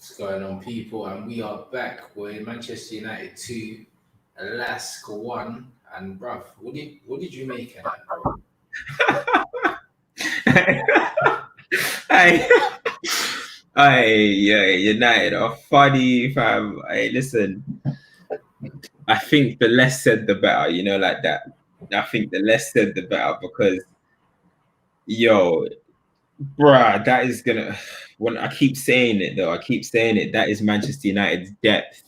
What's going on, people? And we are back. We're in Manchester United 2, LASK 1. And, bruv, what did you make of that, bro? Hey, hey, yeah, United are funny, fam. Hey, listen, I think the less said, the better, like that. I think the less said, the better because, yo, bruh, that is gonna. When I keep saying it, though, that is Manchester United's depth.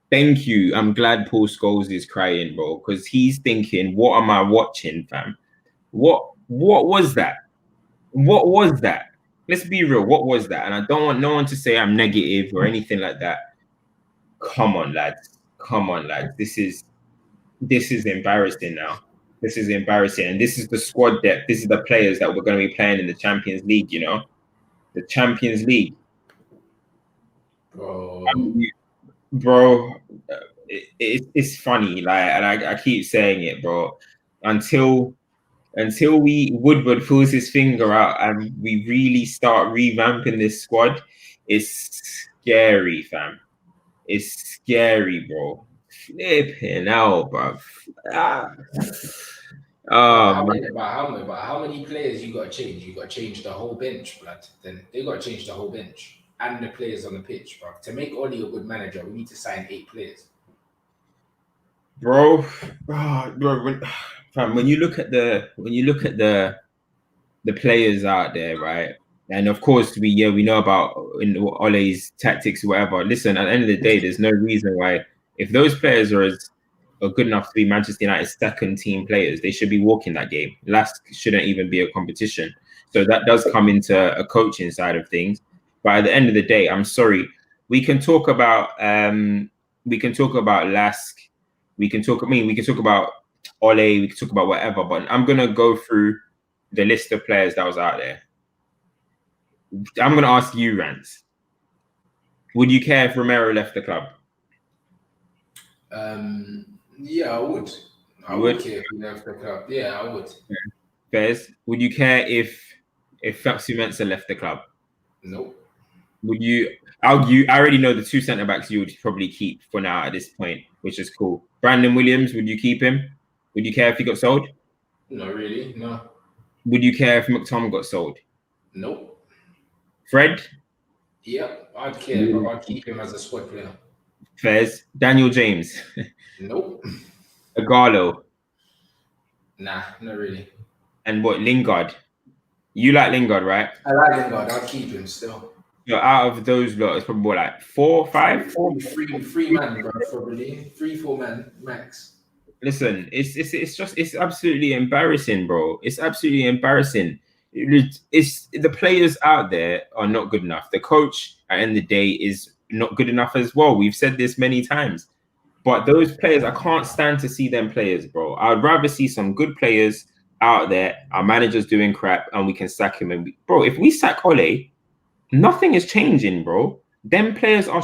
Thank you. I'm glad Paul Scholes is crying, bro, because he's thinking, what am I watching, fam? What was that? What was that? Let's be real. What was that? And I don't want no one to say I'm negative or anything like that. Come on, lads. Come on, lads. This is embarrassing now. This is embarrassing. And this is the squad depth. This is the players that we're going to be playing in the Champions League, The Champions League. Bro. Bro, it's funny. Like, and I keep saying it, bro. Until Woodward pulls his finger out and we really start revamping this squad, it's scary, fam. It's scary, bro. Flipping out, bro. Ah. How many players you got to change? You got to change the whole bench, blood. Then they got to change the whole bench and the players on the pitch, bro. To make Oli a good manager, we need to sign 8 players. Bro, when you look at the players out there, right? And of course, we know about Ole's tactics or whatever. Listen, at the end of the day, there's no reason why if those players are good enough to be Manchester United's second team players, they should be walking that game. LASK shouldn't even be a competition. So that does come into a coaching side of things. But at the end of the day, I'm sorry. We can talk about LASK. We can talk about Ole. We can talk about whatever. But I'm gonna go through the list of players that was out there. I'm going to ask you, Rants. Would you care if Romero left the club? Yeah, I would. I would care if he left the club. Yeah, I would. Fairs, would you care if Felix Mensah left the club? Nope. Would you? I already know the 2 centre backs you would probably keep for now at this point, which is cool. Brandon Williams, would you keep him? Would you care if he got sold? Not really. No. Would you care if McTom got sold? Nope. Fred? Yep, I'd care, but I'd keep him as a squad player. Fairs, Daniel James. Nope. Agallo. Nah, not really. And what, Lingard? You like Lingard, right? I like Lingard. I'd keep him still. So out of those lot, it's probably like 4, 5, 4, three man, bro, probably 3-4 man max. Listen, it's absolutely embarrassing, bro. It's absolutely embarrassing. It's the players out there are not good enough. The coach at the end of the day is not good enough as well. We've said this many times. But those players, I can't stand to see them players, bro. I'd rather see some good players out there. Our manager's doing crap and we can sack him. And bro, if we sack Ole, nothing is changing, bro. Them players are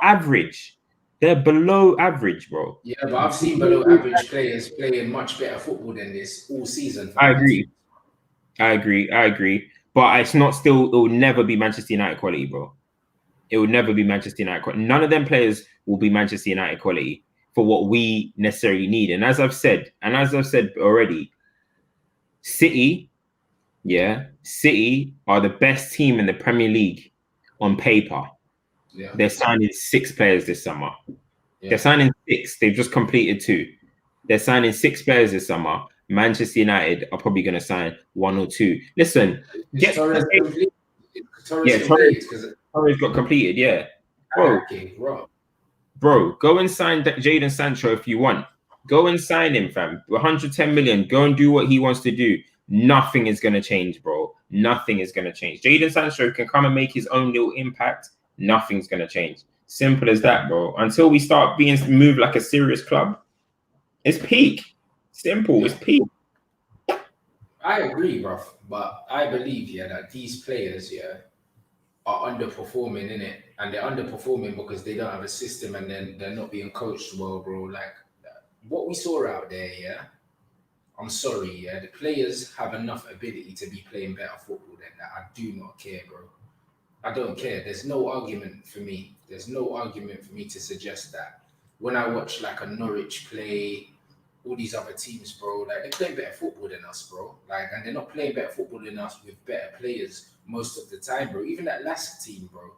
average. They're below average, bro. Yeah, but I've seen below average players playing much better football than this all season. I agree. But it's not still, it will never be Manchester United quality, bro. It will never be Manchester United quality. None of them players will be Manchester United quality for what we necessarily need. And as I've said already, City are the best team in the Premier League on paper. Yeah. They're signing 6 players this summer. Yeah. They're signing 6. They've just completed 2. They're signing 6 players this summer. Manchester United are probably going to sign 1 or 2. Listen, Torres got completed, yeah. Bro, go and sign Jadon Sancho if you want. Go and sign him, fam. 110 million. Go and do what he wants to do. Nothing is going to change, bro. Nothing is going to change. Jadon Sancho can come and make his own little impact. Nothing's going to change. Simple as that, bro. Until we start being moved like a serious club, it's peak. Simple, it's peak. I agree, bro. But I believe, that these players, are underperforming in it. And they're underperforming because they don't have a system and then they're not being coached well, bro. Like what we saw out there, I'm sorry, the players have enough ability to be playing better football than that. I do not care, bro. I don't care. There's no argument for me. There's no argument for me to suggest that. When I watch like a Norwich play, all these other teams, bro, like they're playing better football than us, bro. Like, and they're not playing better football than us with better players most of the time, bro. Even that LASK team, bro.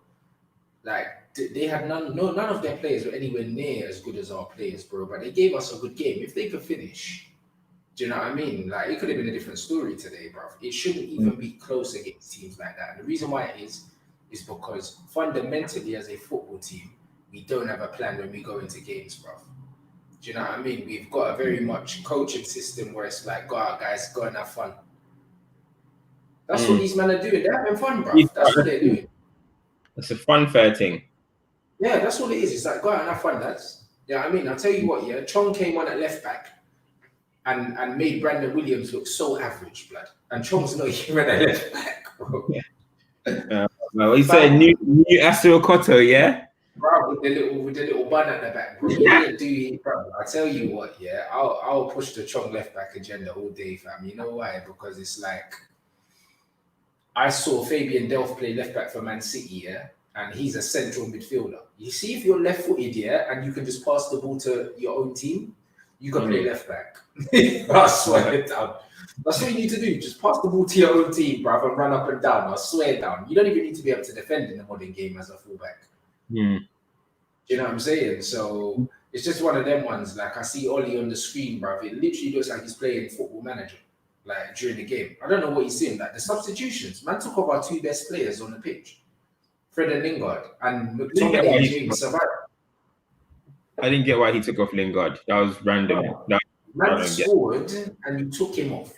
Like they had none of their players were anywhere near as good as our players, bro. But they gave us a good game. If they could finish, do you know what I mean? Like it could have been a different story today, bro. It shouldn't even be close against teams like that. And the reason why it is because fundamentally, as a football team, we don't have a plan when we go into games, bro. Do you know what I mean? We've got a very much coaching system where it's like, go out, guys, go and have fun. That's what these men are doing. They're having fun, bro. That's what they're doing. It's a fun fair thing. Yeah, that's what it is. It's like, go out and have fun, lads. Yeah, I mean, I'll tell you what, yeah, Chong came on at left back and made Brandon Williams look so average, blood. And Chong's not even at left back, bro. Well, he said new Asuokoto, yeah? Bro, with the little bun at the back, bro. He didn't do it, bro. I tell you what, yeah, I'll push the Chong left back agenda all day, fam. You know why? Because it's like I saw Fabian Delph play left back for Man City, yeah, and he's a central midfielder. You see, if you're left-footed, yeah, and you can just pass the ball to your own team, you can play left back. I swear down. That's what you need to do. Just pass the ball to your own team, bruv, and run up and down. I swear down. You don't even need to be able to defend in the modern game as a fullback. Do you know what I'm saying? So it's just one of them ones. Like I see Ollie on the screen, bruv. It literally looks like he's playing Football Manager. Like during the game, I don't know what he's seeing. Like the substitutions, man took off our two best players on the pitch, Fred and Lingard, and McTominay and James survived. I didn't get why he took off Lingard. That was random. Man scored and you took him off,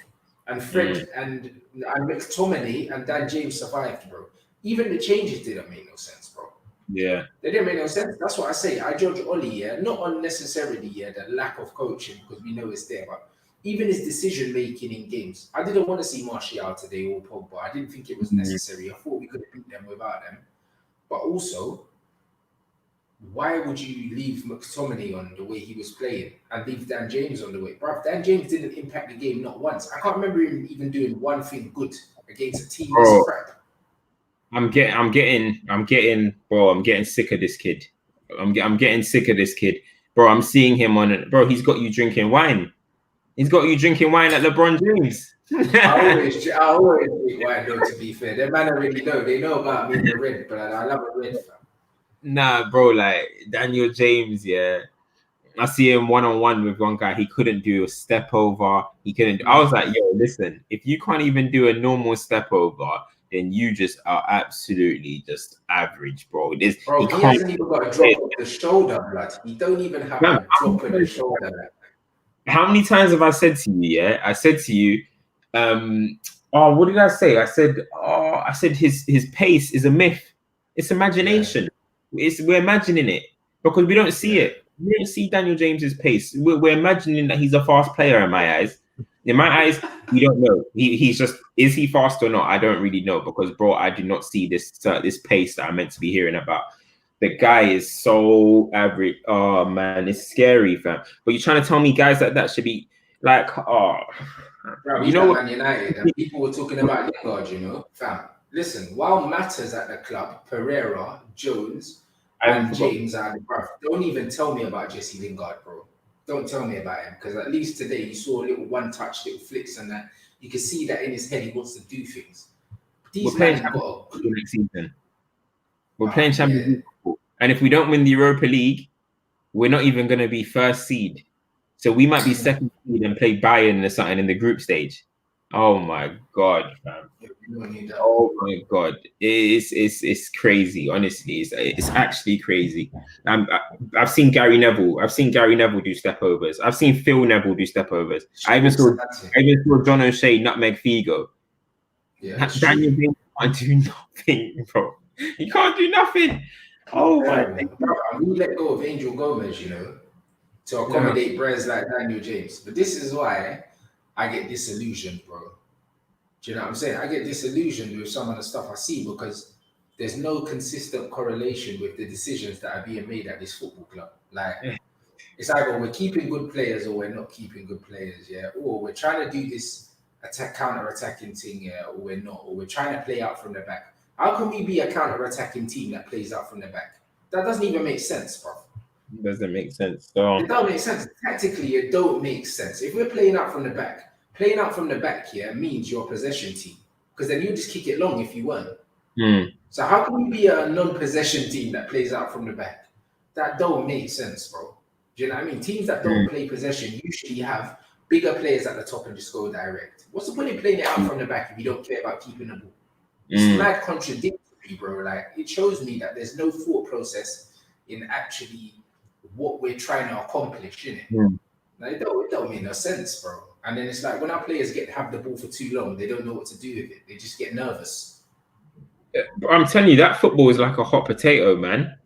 and Fred and McTominay and Dan James survived, bro. Even the changes didn't make no sense, bro. Yeah, they didn't make no sense. That's what I say. I judge Ollie, yeah, not unnecessarily, yeah, the lack of coaching because we know it's there, but even his decision making in games. I didn't want to see Martial today or Pogba. I didn't think it was necessary. I thought we could have beat them without them. But also, why would you leave McTominay on the way he was playing and leave Dan James on the way? Bruv, Dan James didn't impact the game not once. I can't remember him even doing one thing good against a team this crap. I'm getting sick of this kid. I'm getting sick of this kid. Bro, I'm seeing him on it. Bro, he's got you drinking wine. He's got you drinking wine at LeBron James. I always drink wine, though, to be fair. Them man already know. They know about me in the red, but I love a red, fam. Nah, bro, like Daniel James, yeah. I see him one-on-one with one guy. He couldn't do a step over. He couldn't. I was like, yo, listen, if you can't even do a normal step over, then you just are absolutely just average, bro. He hasn't even got a drop of the shoulder, blood. He don't even have a drop of the shoulder. How many times have I said to you, yeah? I said to you, what did I say? I said his pace is a myth. It's imagination. Yeah. We're imagining it because we don't see it. We don't see Daniel James's pace. We're imagining that he's a fast player in my eyes. In my eyes, we don't know. He's just, is he fast or not? I don't really know because, bro, I do not see this pace that I'm meant to be hearing about. The guy is so average. Oh man, it's scary, fam. But you're trying to tell me guys like that should be like, bro, you know what? Man United and people were talking about Lingard, you know, fam. Listen, while matters at the club, Pereira, Jones, and James are the bruv. Don't even tell me about Jesse Lingard, bro. Don't tell me about him because at least today you saw a little one-touch, little flicks, and that you can see that in his head he wants to do things. These men got a good next season. We're playing Champions League. And if we don't win the Europa League, we're not even going to be first seed. So we might be second seed and play Bayern or something in the group stage. Oh my God, fam. Oh my God. It's crazy, honestly. It's actually crazy. I've seen Gary Neville. I've seen Gary Neville do stepovers. I've seen Phil Neville do stepovers. I even saw John O'Shea nutmeg Figo. Yeah, Daniel James can't do nothing, bro. He can't do nothing. Oh my God. We let go of Angel Gomez, you know, to accommodate brands like Daniel James. But this is why I get disillusioned, bro. Do you know what I'm saying? I get disillusioned with some of the stuff I see because there's no consistent correlation with the decisions that are being made at this football club. Like, it's either we're keeping good players or we're not keeping good players, yeah? Or we're trying to do this counter-attacking thing, yeah, or we're not. Or we're trying to play out from the back. How can we be a counter-attacking team that plays out from the back? That doesn't even make sense, bro. Doesn't make sense. So It don't make sense. Tactically, it don't make sense. If we're playing out from the back, playing out from the back here means you're a possession team. Because then you just kick it long if you weren't. So how can we be a non-possession team that plays out from the back? That don't make sense, bro. Do you know what I mean? Teams that don't play possession usually have bigger players at the top and just go direct. What's the point in playing it out from the back if you don't care about keeping the ball? It's mad contradictory, bro. Like, it shows me that there's no thought process in actually what we're trying to accomplish, innit? Like, it don't make no sense, bro. And then it's like when our players have the ball for too long, they don't know what to do with it. They just get nervous. I'm telling you, that football is like a hot potato, man.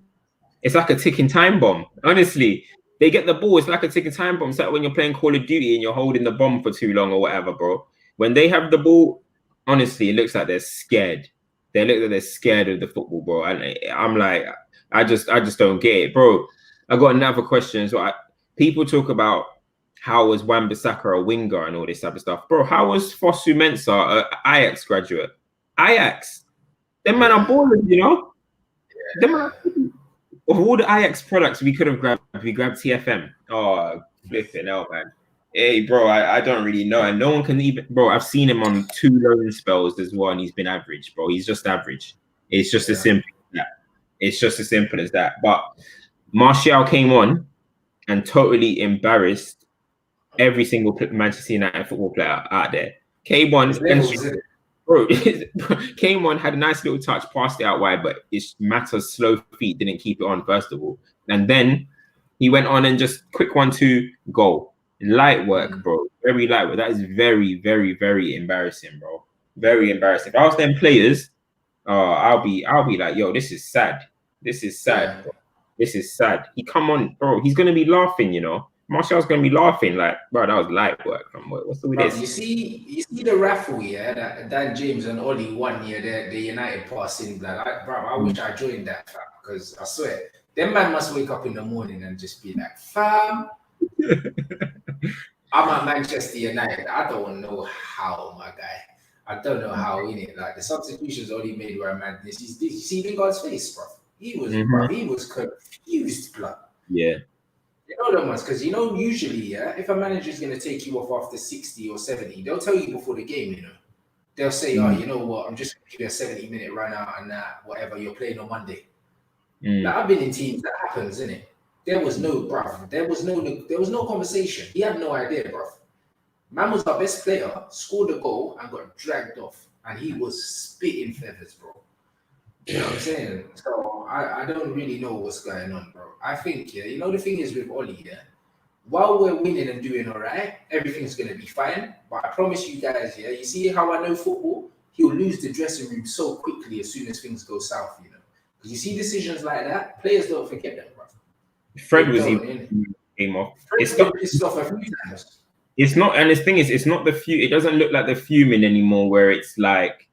It's like a ticking time bomb. Honestly, they get the ball. It's like a ticking time bomb. It's like when you're playing Call of Duty and you're holding the bomb for too long or whatever, bro. When they have the ball, honestly, it looks like they're scared. They look like they're scared of the football, bro. And I'm like, I just don't get it, bro. I got another question. So people talk about how was Wan-Bissaka a winger and all this type of stuff, bro. How was Fosu Mensah, an Ajax graduate? Ajax. Them man are ballers, you know. Them man. Of all the Ajax products we could have grabbed, we grabbed TFM. Oh, flipping hell, man. Hey, bro, I don't really know. And no one can even, bro, I've seen him on 2 loan spells as well, and he's been average, bro. He's just average. It's just as simple as that. It's just as simple as that. But Martial came on and totally embarrassed every single Manchester United football player out there. Came on, bro, came on, had a nice little touch, passed it out wide, but it's Mata's slow feet didn't keep it on, first of all. And then he went on and just quick 1-2 goal. Light work, bro. Very light work. That is very, very, very embarrassing, bro. Very embarrassing. If I was them players, I'll be like, yo, this is sad. This is sad. Bro. This is sad. He come on, bro. He's gonna be laughing, you know. Martial's gonna be laughing, like, bro, that was light work. What's the with this? You see the raffle, yeah, that Dan James and Ollie won, yeah, the United passing, like, bro, I wish I joined that, fam, because I swear, them man must wake up in the morning and just be like, fam, I'm at Manchester United. I don't know how, my guy. I don't know how, innit? Like, the substitutions Ollie made were madness. You see Lingard's face, bro. He was confused, blood. Yeah. You know them ones, because you know, usually, yeah, if a manager is going to take you off after 60 or 70, they'll tell you before the game, you know. They'll say, oh, you know what, I'm just going to give you a 70-minute run out and whatever, you're playing on Monday. Like, I've been in teams, that happens, innit? There was no, bruv, there was no conversation. He had no idea, bruv. Man was our best player, scored a goal and got dragged off. And he was spitting feathers, bro. You know what I'm saying? So I don't really know what's going on, bro. I think, yeah, you know, the thing is with Ollie, yeah, while we're winning and doing all right, everything's going to be fine. But I promise you guys, yeah, you see how I know football? He'll lose the dressing room so quickly as soon as things go south, you know. Because you see decisions like that, players don't forget them, bro. Fred was even came off. It's not pissed off a few times. It's not, and the thing is, it's not it doesn't look like the fuming anymore where it's like,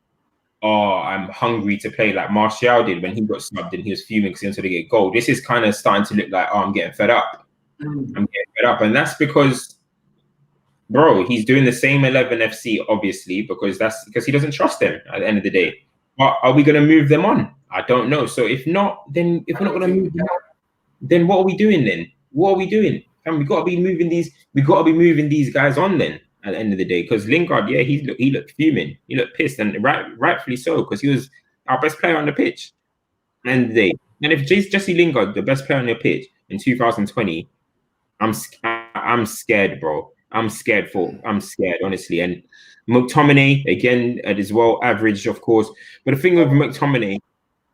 oh, I'm hungry to play, like Martial did when he got subbed and he was fuming because he wanted to get goal. This is kind of starting to look like, oh, I'm getting fed up. I'm getting fed up. And that's because, bro, he's doing the same 11 FC, obviously, because he doesn't trust them at the end of the day. But are we going to move them on? I don't know. So if not, then if we're not going to move them on, then what are we doing then? What are we doing? And we got to be moving these guys on then at the end of the day, because Lingard, yeah, he looked fuming, he looked pissed, and rightfully so, because he was our best player on the pitch at the end of the day. And if Jesse Lingard, the best player on the pitch in 2020, I'm scared, bro. I'm scared, honestly. And McTominay again as well, average, of course. But the thing with McTominay,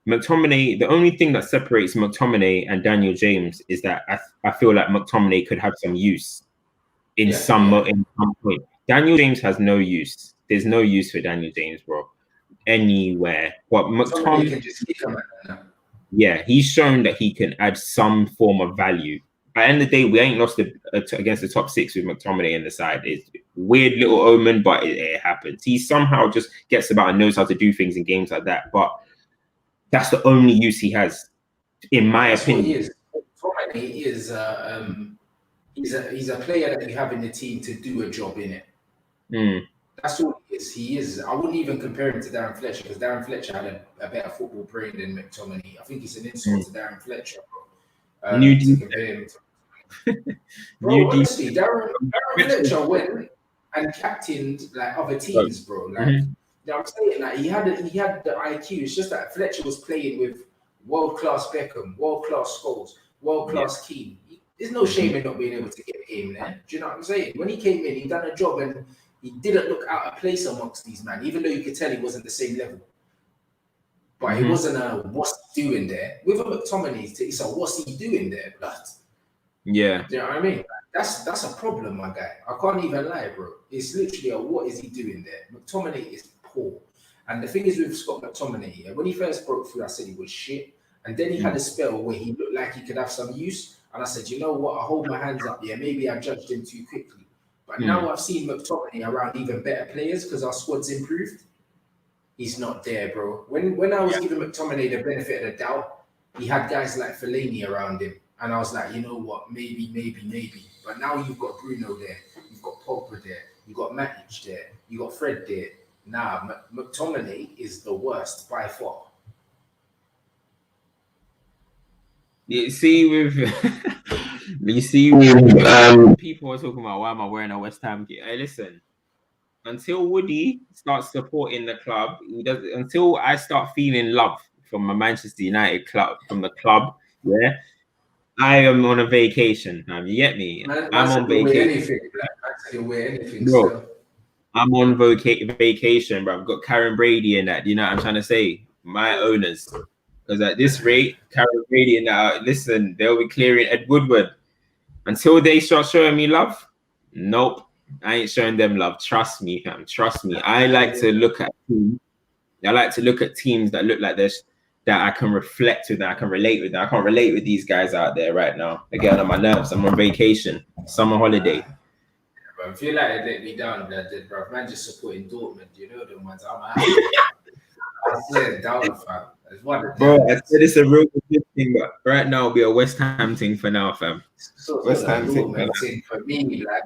the only thing that separates McTominay and Daniel James is that I feel like McTominay could have some use in some point. Daniel James has no use. There's no use for Daniel James, bro, anywhere. But McTominay can just keep coming. Yeah, he's shown that he can add some form of value. At the end of the day, we ain't lost against the top 6 with McTominay in the side. It's a weird little omen, but it happens. He somehow just gets about and knows how to do things in games like that. But that's the only use he has, in my opinion. He is he's a player that you have in the team to do a job in it. That's all he is. He is. I wouldn't even compare him to Darren Fletcher because Darren Fletcher had a better football brain than McTominay. I think it's an insult Mm. to Darren Fletcher, New to D, compare him to. new Bro, D. honestly, Darren Fletcher went and captained like other teams, bro. Like, Mhm. you know what I'm saying? Like he had the IQ. It's just that Fletcher was playing with world class Beckham, world class Scholes, world Yeah. class Keane. There's no shame in not being able to get a game there. Do you know what I'm saying? When he came in, he done a job and he didn't look out of place amongst these men, even though you could tell he wasn't the same level. But he Mhm. wasn't a what's he doing there. With a McTominay, it's a what's he doing there, blood. Yeah. Do you know what I mean? That's a problem, my guy. I can't even lie, bro. It's literally a what is he doing there? McTominay is poor. And the thing is with Scott McTominay, yeah, when he first broke through, I said he was shit. And then he had a spell where he looked like he could have some use. And I said, you know what? I hold my hands up. Yeah, maybe I judged him too quickly. But Mm. now I've seen McTominay around even better players because our squad's improved. He's not there, bro. When I was giving McTominay the benefit of the doubt, he had guys like Fellaini around him. And I was like, you know what, maybe. But now you've got Bruno there, you've got Pogba there, you've got Matic there, you got Fred there. Nah, McTominay is the worst by far. You see, with you see, with people are talking about why am I wearing a West Ham kit? Hey, listen, until Woody starts supporting the club, he does. Until I start feeling love from my Manchester United club, from the club, yeah, I am on a vacation. You get me? Man I'm said on he'll wear vacation, anything, black. Man said he'll wear anything bro. still. I'm on vacation, bro. I've got Karen Brady in that. You know what I'm trying to say? My owners. Because at this rate, Karen Brady and that, listen, they'll be clearing Ed Woodward. Until they start showing me love, nope. I ain't showing them love. Trust me, fam. Trust me. I like to look at teams. I like to look at teams that look like this, that I can reflect with, that I can relate with. I can't relate with these guys out there right now. Again, on my nerves. I'm on vacation, summer holiday. Bro, I feel like they let me down, bro. Man just supporting Dortmund, you know the ones. I'm out here, bro. I said down, fam. It's one of Bro, them I said ones. it's a real good thing, but right now it'll be a West Ham thing for now, fam. Sort West of Ham thing for Dortmund thing for me. Like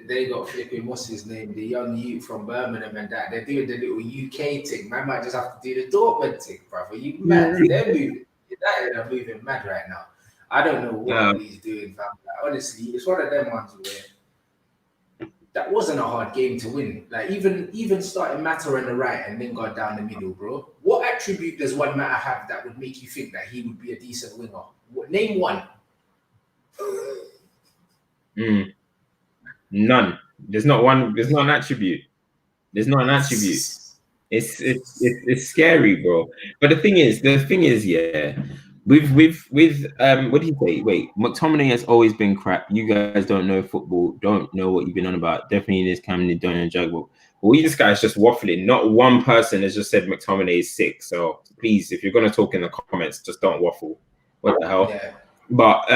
they got flipping what's his name, the young youth from Birmingham and that. They're doing the little UK thing. Man might just have to do the Dortmund thing, brother. You mad? now. They're moving. United are moving mad right now. I don't know what Yeah. Ollie's doing, fam. Like, honestly, it's one of them ones where that wasn't a hard game to win. Like even starting Mata on the right and Lingard down the middle, bro. What attribute does one Mata have that would make you think that he would be a decent winger? Name one. Mm. None. There's not one. There's not an attribute. There's not an attribute. It's scary, bro. But the thing is, yeah. With what do you say? Wait, McTominay has always been crap. You guys don't know football, don't know what you've been on about. Definitely in this Camden don't enjoy football. But we this guy's just waffling. Not one person has just said McTominay is sick. So please, if you're gonna talk in the comments, just don't waffle. What the hell? Yeah. But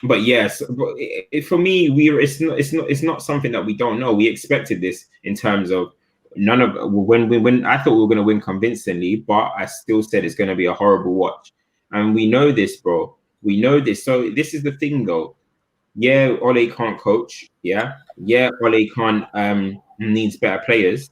but yes, but for me, it's not something that we don't know. We expected this in terms of none of when I thought we were going to win convincingly, but I still said it's going to be a horrible watch, and we know this, bro. We know this. So this is the thing, though. Yeah, Ole can't coach. Yeah, Ole can't needs better players,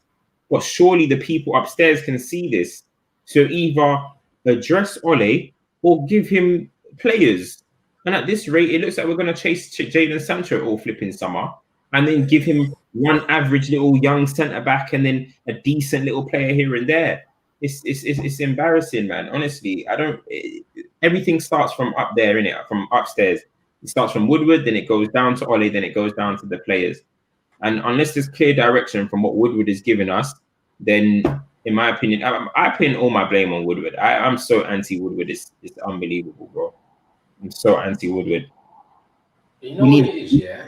but surely the people upstairs can see this. So either address Ole or give him players. And at this rate, it looks like we're going to chase Jadon Sancho all flipping summer, and then give him one average little young centre back, and then a decent little player here and there. It's embarrassing, man. Honestly, I don't. Everything starts from up there, innit? From upstairs. It starts from Woodward, then it goes down to Ollie, then it goes down to the players. And unless there's clear direction from what Woodward is giving us, then in my opinion, I pin all my blame on Woodward. I'm so anti Woodward. It's unbelievable, bro. I'm so anti Woodward. You We know what need. it is, yeah?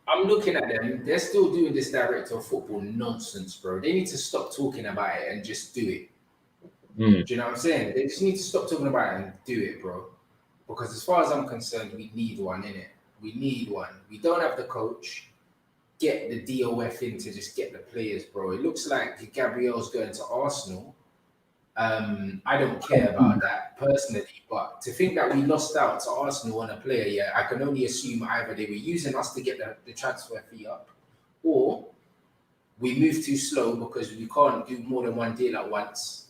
I'm looking at them. They're still doing this director of football nonsense, bro. They need to stop talking about it and just do it. Mm, Do you know what I'm saying? They just need to stop talking about it and do it, bro. Because as far as I'm concerned, we need one in it. We need one. We don't have the coach. Get the DOF in to just get the players, bro. It looks like Gabriel's going to Arsenal. I don't care about that personally, but to think that we lost out to Arsenal on a player, yeah, I can only assume either they were using us to get the transfer fee up, or we moved too slow because we can't do more than one deal at once,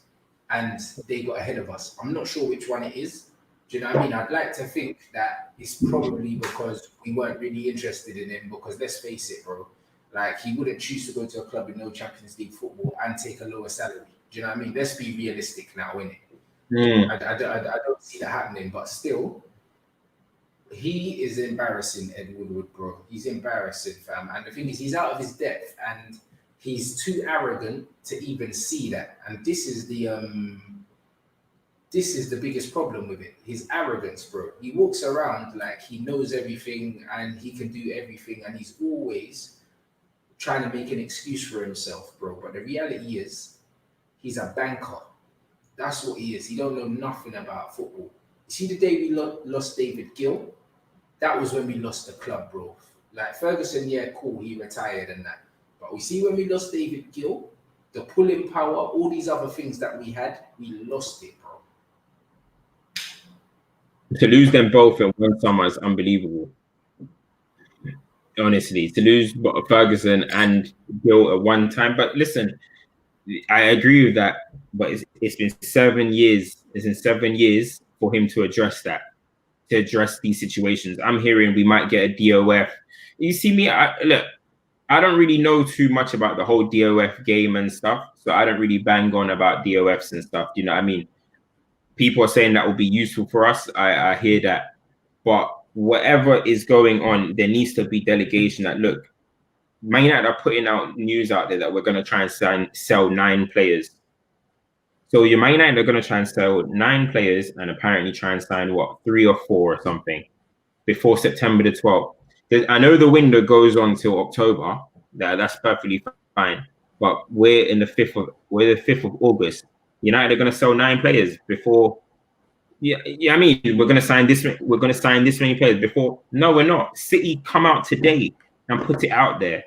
and they got ahead of us. I'm not sure which one it is. Do you know what I mean? I'd like to think that it's probably because we weren't really interested in him. Because let's face it, bro, like he wouldn't choose to go to a club with no Champions League football and take a lower salary. Do you know what I mean? Let's be realistic now, innit? Mm. I don't see that happening, but still, he is embarrassing, Ed Woodward, bro. He's embarrassing, fam. And the thing is, he's out of his depth and he's too arrogant to even see that. And this is the biggest problem with it. His arrogance, bro. He walks around like he knows everything and he can do everything, and he's always trying to make an excuse for himself, bro. But the reality is, he's a banker. That's what he is. He don't know nothing about football. You see, the day we lost David Gill, that was when we lost the club, bro. Like Ferguson, yeah, cool, he retired and that. But we see when we lost David Gill, the pulling power, all these other things that we had, we lost it, bro. To lose them both in one summer is unbelievable. Honestly, to lose Ferguson and Gill at one time. But listen, I agree with that. But it's been 7 years. It's been 7 years for him to address that, to address these situations. I'm hearing we might get a DOF. You see me, look, I don't really know too much about the whole DOF game and stuff, so I don't really bang on about DOFs and stuff. You know what I mean? People are saying that will be useful for us. I hear that. But whatever is going on, there needs to be delegation that, look, Man United are putting out news out there that we're going to try and sell 9 players. So your Man United are going to try and sell 9 players and apparently try and sign, what, 3 or 4 or something before September the 12th. I know the window goes on till October. That's perfectly fine. But we're the 5th of August. United are going to sell 9 players before. Yeah. I mean, we're going to sign this. We're going to sign this many players before. No, we're not. City come out today and put it out there.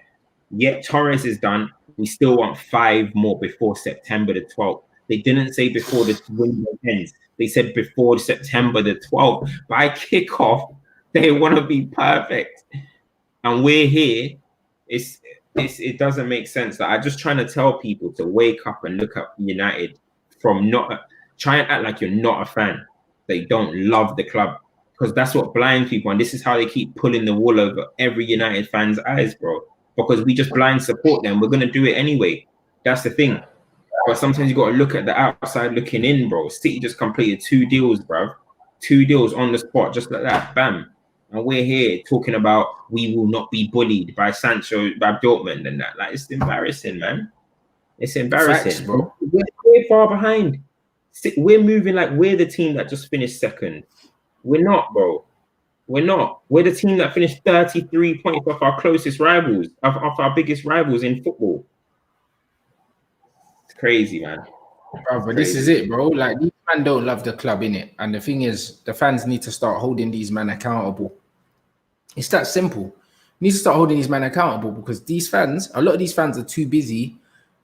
Yet Torres is done. We still want 5 more before September the 12th. They didn't say before the window ends. They said before September the 12th. By kickoff, they want to be perfect, and we're here. It doesn't make sense. That I'm just trying to tell people to wake up and look at United from not try and act like you're not a fan. They don't love the club, because that's what blinds people, and this is how they keep pulling the wool over every United fan's eyes, bro. Because we just blind support them. We're gonna do it anyway. That's the thing. But sometimes you got to look at the outside looking in, bro. City just completed 2 deals, bro. 2 deals on the spot, just like that. Bam. And we're here talking about we will not be bullied by Sancho, by Dortmund and that. Like, it's embarrassing, man. It's embarrassing. Facts, bro. We're far behind. We're moving like we're the team that just finished second. We're not, bro. We're not. We're the team that finished 33 points off our closest rivals, off our biggest rivals in football. It's crazy, man. But this is it, bro. Like, these men don't love the club, innit? And the thing is, the fans need to start holding these men accountable. It's that simple. You need to start holding these men accountable, because these fans, a lot of these fans are too busy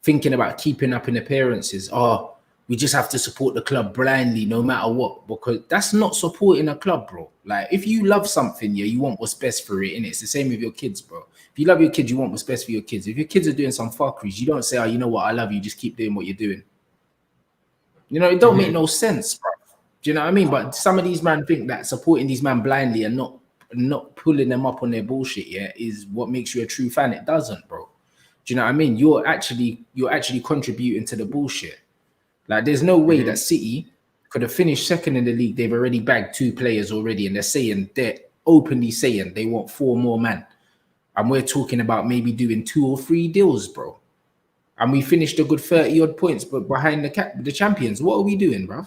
thinking about keeping up in appearances. Oh, we just have to support the club blindly no matter what, because that's not supporting a club, bro. Like, if you love something, yeah, you want what's best for it, innit? It's the same with your kids, bro. If you love your kids, you want what's best for your kids. If your kids are doing some fuckeries, you don't say, oh, you know what, I love you, just keep doing what you're doing. You know, it don't make no sense, bro. Do you know what I mean? But some of these men think that supporting these men blindly and not pulling them up on their bullshit, yeah, is what makes you a true fan. It doesn't, bro. Do you know what I mean? You're actually contributing to the bullshit. Like, there's no way that City could have finished second in the league. They've already bagged 2 players already, and they're openly saying they want 4 more men. And we're talking about maybe doing 2 or 3 deals, bro. And we finished a good 30 odd points, but behind the champions. What are we doing, bro?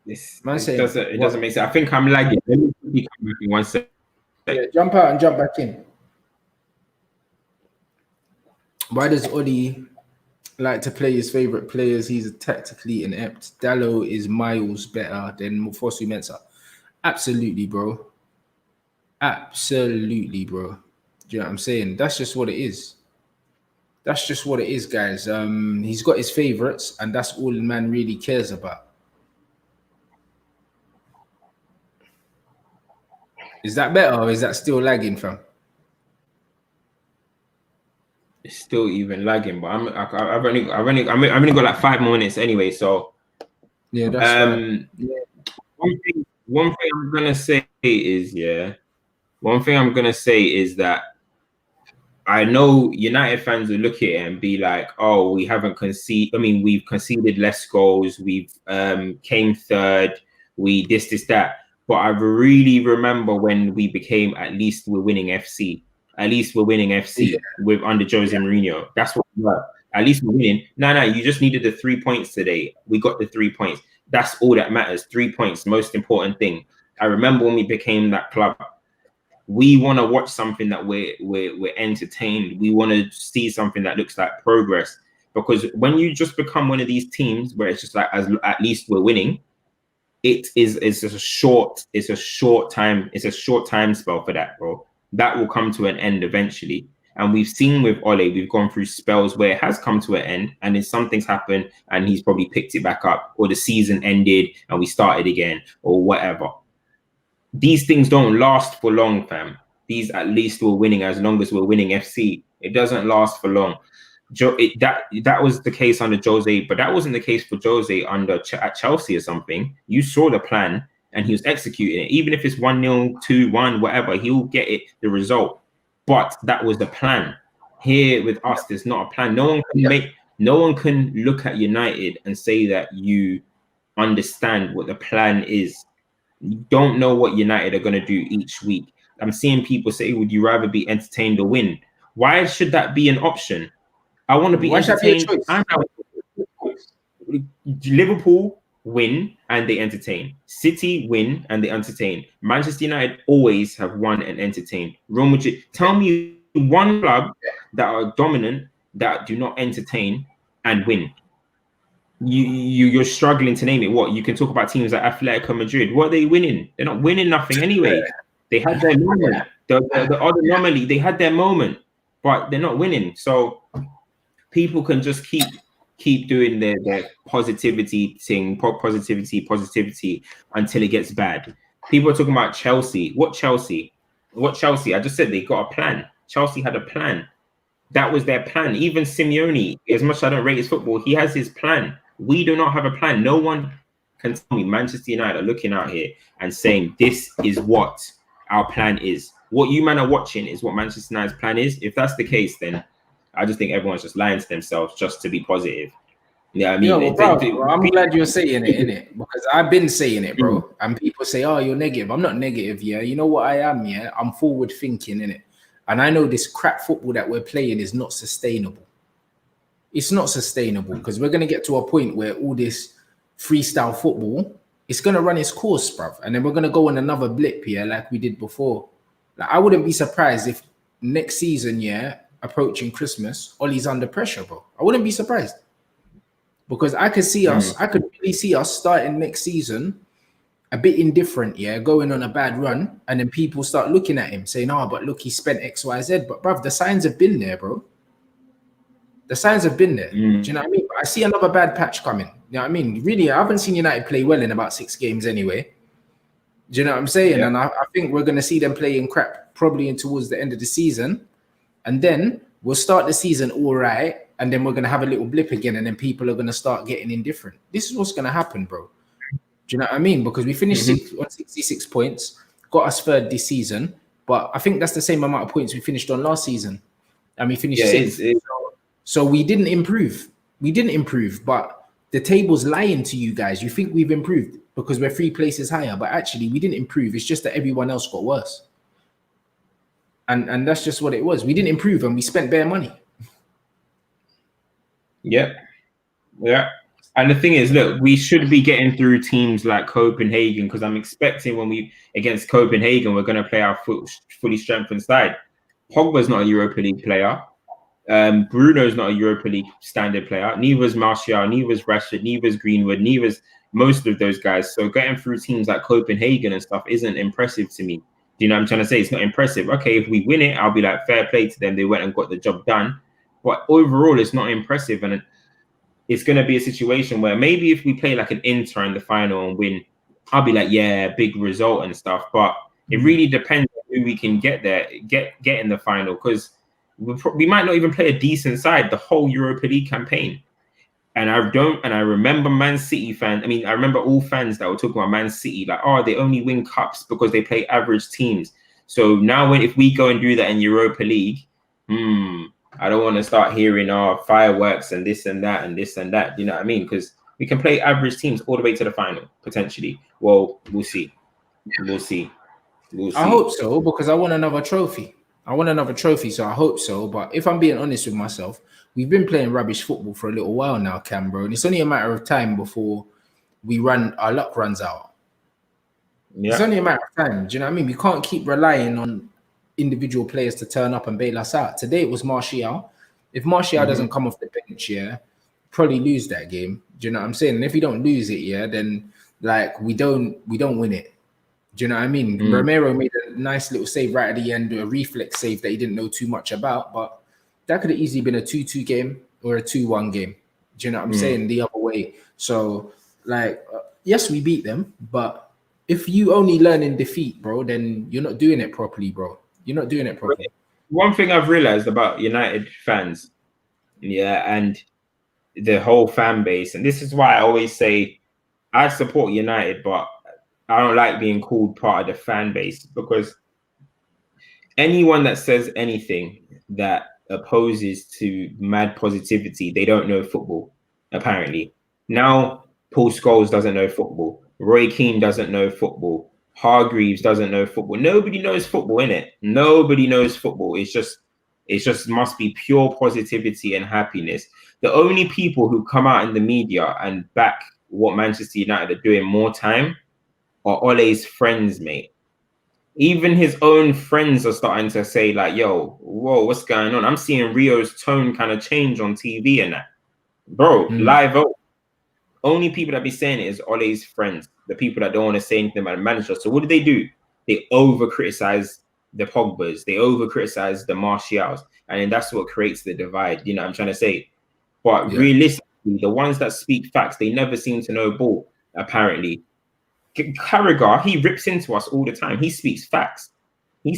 It doesn't make sense. I think I'm lagging. Let me come back in 1 second. Yeah, jump out and jump back in. Why does Oddy like to play his favorite players? He's tactically inept. Dallo is miles better than Fosu Mensah. Absolutely, bro. Absolutely, bro. Do you know what I'm saying? That's just what it is. That's just what it is, guys. He's got his favorites, and that's all the man really cares about. Is that better, or is that still lagging, fam? It's still even lagging, but I've only got like 5 more minutes anyway. So Yeah, that's fine. Yeah. one thing I'm gonna say is one thing I'm gonna say is that I know United fans will look at it and be like, "Oh, we haven't conceded. I mean, we've conceded less goals. We've came third. We this that." But I really remember when we became at least we're winning FC. At least we're winning Yeah. FC with under Jose Mourinho. That's what we were. At least we're winning. No, you just needed the 3 points today. We got the 3 points. That's all that matters. 3 points, most important thing. I remember when we became that club. We want to watch something that we're entertained. We want to see something that looks like progress. Because when you just become one of these teams where it's just like at least we're winning, it's a short time spell for that, bro. That will come to an end eventually. And we've seen with Ole, we've gone through spells where it has come to an end, and then something's happened, and he's probably picked it back up, or the season ended and we started again, or whatever. These things don't last for long, fam. These at least we're winning as long as we're winning FC. It doesn't last for long. That was the case under Jose, but that wasn't the case for Jose at Chelsea or something. You saw the plan and he was executing it. Even if it's 1-0, 2-1, whatever, he'll get it the result. But that was the plan. Here with us, there's not a plan. No one can look at United and say that you understand what the plan is. You don't know what United are going to do each week. I'm seeing people say, would you rather be entertained or win? Why should that be an option? I want to be entertained. Liverpool win and they entertain. City win and they entertain. Manchester United always have won and entertained. Real Madrid. Tell me one club that are dominant that do not entertain and win. You're struggling to name it. What you can talk about teams like Atletico Madrid. What are they winning? They're not winning nothing anyway. They had their moment. The odd anomaly. They had their moment, but they're not winning. So people can just keep doing their positivity thing, positivity until it gets bad. People are talking about Chelsea. What Chelsea? I just said they got a plan. Chelsea had a plan. That was their plan. Even Simeone, as much as I don't rate his football, he has his plan. We do not have a plan. No one can tell me Manchester United are looking out here and saying this is what our plan is. What you man are watching is what Manchester United's plan is. If that's the case, then I just think everyone's just lying to themselves just to be positive. Yeah, I mean, I'm glad you're saying it, innit? Because I've been saying it, bro. And people say, "Oh, you're negative." I'm not negative, yeah. You know what I am, yeah. I'm forward thinking, innit? And I know this crap football that we're playing is not sustainable. It's not sustainable because we're gonna get to a point where all this freestyle football it's gonna run its course, bruv. And then we're gonna go on another blip here, like we did before. Like, I wouldn't be surprised if next season, yeah, approaching Christmas, Ollie's under pressure, bro. I wouldn't be surprised. Because I could see us, I could really see us starting next season a bit indifferent, yeah, going on a bad run, and then people start looking at him saying, "Oh, but look, he spent X, Y, Z." But bruv, the signs have been there, bro. The signs have been there. Do you know what I mean? But I see another bad patch coming. You know what I mean? Really, I haven't seen United play well in about 6 games anyway. Do you know what I'm saying? Yeah. And I think we're going to see them playing crap probably in towards the end of the season, and then we'll start the season all right. And then we're going to have a little blip again, and then people are going to start getting indifferent. This is what's going to happen, bro. Do you know what I mean? Because we finished on 66 points, got us third this season, but I think that's the same amount of points we finished on last season. And we finished sixth. So we didn't improve. But the table's lying to you guys. You think we've improved because we're 3 places higher, but actually we didn't improve. It's just that everyone else got worse. And that's just what it was. We didn't improve and we spent bare money. Yeah. And the thing is, look, we should be getting through teams like Copenhagen because I'm expecting when we against Copenhagen, we're going to play our fully strengthened side. Pogba's not a Europa League player. Bruno's not a Europa League standard player. Neither's Martial, neither's Rashford, neither's Greenwood, neither's most of those guys. So getting through teams like Copenhagen and stuff isn't impressive to me. Do you know what I'm trying to say? It's not impressive. Okay, if we win it, I'll be like, fair play to them. They went and got the job done. But overall, it's not impressive. And it's going to be a situation where maybe if we play like an Inter in the final and win, I'll be like, yeah, big result and stuff. But it really depends on who we can get there, get in the final. Because we might not even play a decent side the whole Europa League campaign. And I remember Man City fans. I mean, I remember all fans that were talking about Man City, like, oh, they only win cups because they play average teams. So now, if we go and do that in Europa League, I don't want to start hearing fireworks and this and that and this and that. You know what I mean? Because we can play average teams all the way to the final potentially. Well, we'll see. We'll see. I hope so, because I want another trophy. So I hope so. But if I'm being honest with myself, we've been playing rubbish football for a little while now, Cam, bro. And it's only a matter of time before our luck runs out. Yeah. It's only a matter of time. Do you know what I mean? We can't keep relying on individual players to turn up and bail us out. Today it was Martial. If Martial doesn't come off the bench, probably lose that game. Do you know what I'm saying? And if we don't lose it, then like we don't win it. Do you know what I mean? Romero made a nice little save right at the end, a reflex save that he didn't know too much about, but that could have easily been a 2-2 game or a 2-1 game. Do you know what I'm saying? The other way. So, like, yes, we beat them, but if you only learn in defeat, bro, then you're not doing it properly, bro. You're not doing it properly. One thing I've realized about United fans, and the whole fan base, and this is why I always say I support United, but I don't like being called part of the fan base, because anyone that says anything that opposes to mad positivity, they don't know football, apparently. Now, Paul Scholes doesn't know football. Roy Keane doesn't know football. Hargreaves doesn't know football. Nobody knows football, innit? Nobody knows football. It's just must be pure positivity and happiness. The only people who come out in the media and back what Manchester United are doing more time are Ole's friends, mate. Even his own friends are starting to say, like, yo, whoa, what's going on? I'm seeing Rio's tone kind of change on TV and that. Bro, live out. Only people that be saying it is Ole's friends, the people that don't want to say anything about the manager. So what do? They over-criticize the Pogbas. They over-criticize the Martials. And then that's what creates the divide. You know what I'm trying to say? But realistically, the ones that speak facts, they never seem to know ball, apparently. Carragher, he rips into us all the time. He speaks facts. But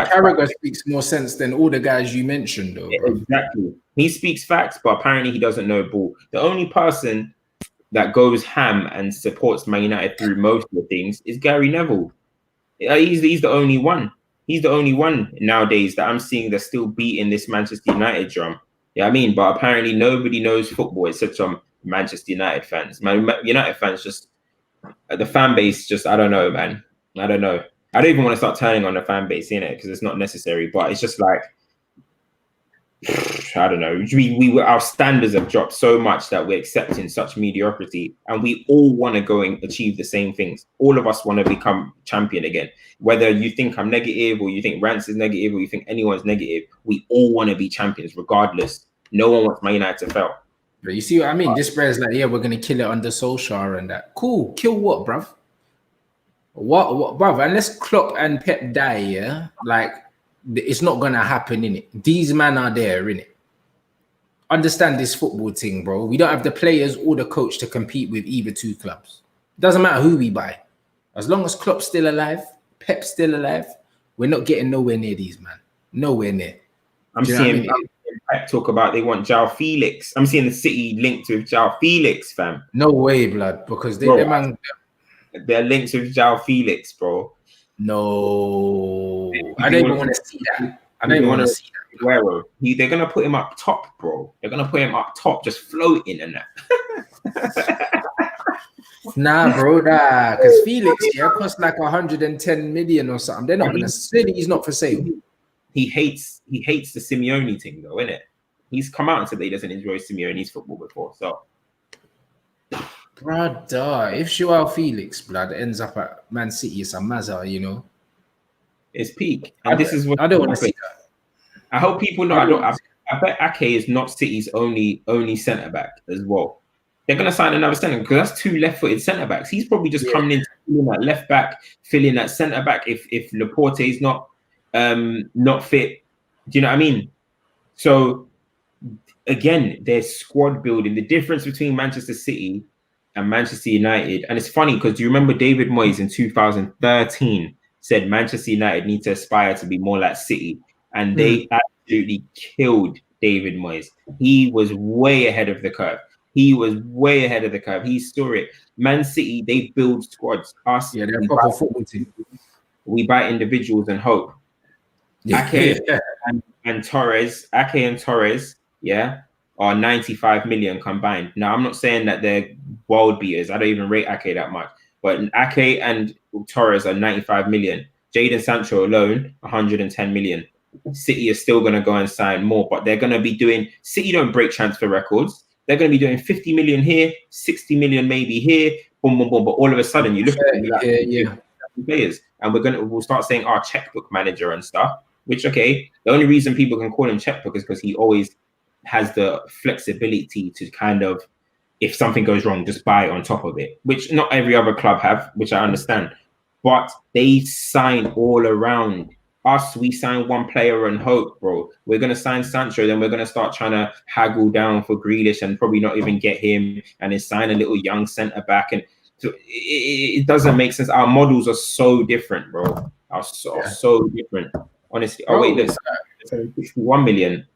Carragher speaks more sense than all the guys you mentioned, though, bro. Exactly. He speaks facts, but apparently he doesn't know ball. The only person that goes ham and supports Man United through most of the things is Gary Neville. He's the only one. He's the only one nowadays that I'm seeing that's still beating this Manchester United drum. Yeah, I mean, but apparently nobody knows football except some Manchester United fans. United fans just, the fan base just, I don't know, man. I don't know. I don't even want to start turning on the fan base in it because it's not necessary. But it's just like, I don't know. Our standards have dropped so much that we're accepting such mediocrity, and we all want to go and achieve the same things. All of us want to become champion again. Whether you think I'm negative, or you think Rants is negative, or you think anyone's negative, we all want to be champions, regardless. No one wants Man United to fail. But you see what I mean? This brother's like, yeah, we're gonna kill it under Solskjaer and that. Cool, kill what, bruv? What, bruv? Unless Klopp and Pep die, like, it's not gonna happen, innit? These men are there, innit? Understand this football thing, bro. We don't have the players or the coach to compete with either two clubs. Doesn't matter who we buy. As long as Klopp's still alive, Pep's still alive, we're not getting nowhere near these, man. Nowhere near. I'm seeing Pep talk about they want João Felix. I'm seeing the City linked with João Felix, fam. No way, blood, because they're linked with João Felix, bro. No, I don't even want to see that. I don't even want to see that. They're gonna put him up top, bro. They're gonna put him up top, just floating and that. Nah, bro, because Felix costs like 110 million or something. They're not gonna say he's not for sale. He hates the Simeone thing, though, innit? He's come out and said that he doesn't enjoy Simeone's football before, so. Brother, if Joao Felix, blood, ends up at Man City, it's a mazza, you know. It's peak. And this is what I don't want to see that. I hope people know. I bet Ake is not City's only centre back as well. They're gonna sign another centre because that's two left-footed centre backs. He's probably just coming in filling that left back, filling that centre back if Laporte is not fit. Do you know what I mean? So again, there's squad building. The difference between Manchester City and Manchester United, and it's funny because do you remember David Moyes in 2013 said Manchester United need to aspire to be more like City, and they absolutely killed David Moyes. He was way ahead of the curve. He saw it. Man City, they build squads. Us, Yeah, they're a proper football team. we buy individuals and hope. Ake and Torres, yeah, are 95 million combined. Now, I'm not saying that they're world beaters. I don't even rate Ake that much. But Ake and Torres are 95 million. Jadon Sancho alone, 110 million. City is still going to go and sign more, but they're going to be doing, City don't break transfer records. They're going to be doing 50 million here, 60 million maybe here, boom, boom, boom. But all of a sudden, you look at them, like, players, and we'll start saying our checkbook manager and stuff. Which, okay, the only reason people can call him checkbook is because he always has the flexibility to kind of, if something goes wrong, just buy on top of it, which not every other club have, which I understand. But they sign all around. Us, we sign one player and hope, bro. We're going to sign Sancho, then we're going to start trying to haggle down for Grealish and probably not even get him, and then sign a little young centre back. And so it doesn't make sense. Our models are so different, bro. So different. Honestly. Oh, wait, look. 61 million.